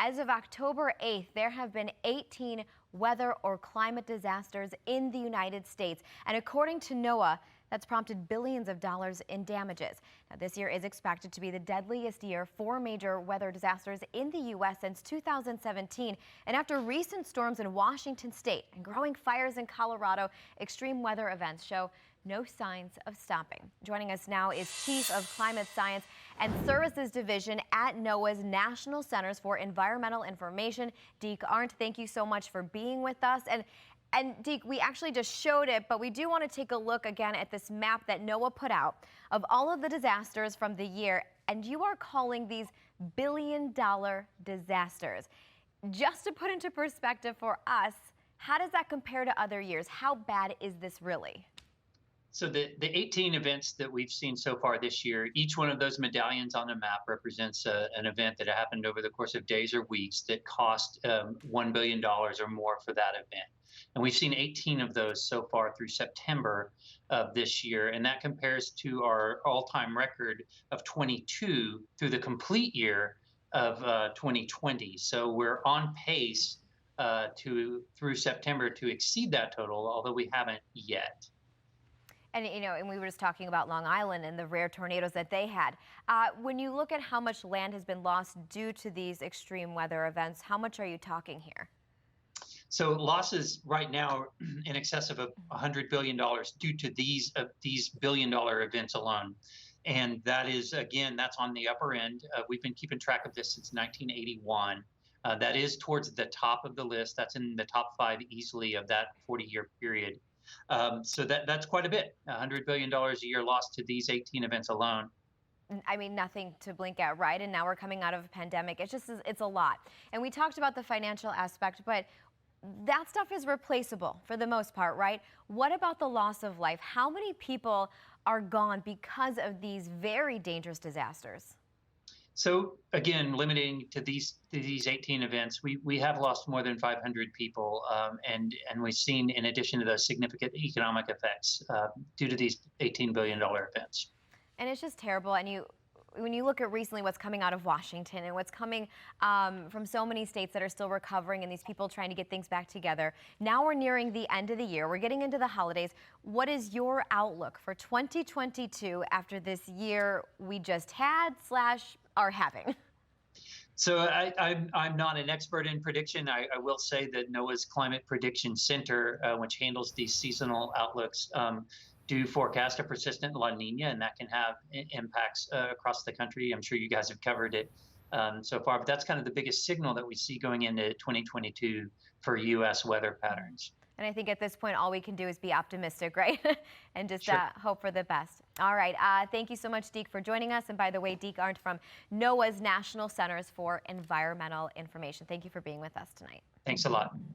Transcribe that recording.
As of October 8th, there have been 18 weather or climate disasters in the United States. And according to NOAA, that's prompted billions of dollars in damages. Now, this year is expected to be the deadliest year for major weather disasters in the U.S. since 2017. And after recent storms in Washington state and growing fires in Colorado, extreme weather events show no signs of stopping. Joining us now is Chief of Climate Science and Services Division at NOAA's National Centers for Environmental Information, Deke Arndt. Thank you so much for being with us. And Deke, we actually just showed it, but we do want to take a look again at this map that NOAA put out of all of the disasters from the year, and you are calling these billion-dollar disasters. Just to put into perspective for us, how does that compare to other years? How bad is this really? So the 18 events that we've seen so far this year, each one of those medallions on the map represents an event that happened over the course of days or weeks that cost $1 billion or more for that event. And we've seen 18 of those so far through September of this year, and that compares to our all-time record of 22 through the complete year of 2020. So we're on pace through September to exceed that total, although we haven't yet. And, and we were just talking about Long Island and the rare tornadoes that they had. When you look at how much land has been lost due to these extreme weather events, how much are you talking here? So losses right now in excess of $100 billion due to these billion-dollar events alone. And that is, again, that's on the upper end. We've been keeping track of this since 1981. That is towards the top of the list. That's in the top 5 easily of that 40-year period. So that's quite a bit, $100 billion a year lost to these 18 events alone. I mean, nothing to blink at, right? And now we're coming out of a pandemic. It's a lot. And we talked about the financial aspect, but that stuff is replaceable for the most part, right? What about the loss of life? How many people are gone because of these very dangerous disasters? So again, limiting to these 18 events, we have lost more than 500 people, and we've seen, in addition to those, significant economic effects due to these $18 billion events. And it's just terrible. And when you look at recently what's coming out of Washington and what's coming from so many states that are still recovering and these people trying to get things back together, now we're nearing the end of the year. We're getting into the holidays. What is your outlook for 2022 after this year we just had / are having? So I'm not an expert in prediction. I will say that NOAA's Climate Prediction Center, which handles these seasonal outlooks, do forecast a persistent La Nina, and that can have impacts across the country. I'm sure you guys have covered it so far, but that's kind of the biggest signal that we see going into 2022 for U.S. weather patterns. And I think at this point, all we can do is be optimistic, right? And just hope for the best. All right. Thank you so much, Deke, for joining us. And by the way, Deke Arndt from NOAA's National Centers for Environmental Information. Thank you for being with us tonight. Thanks a lot.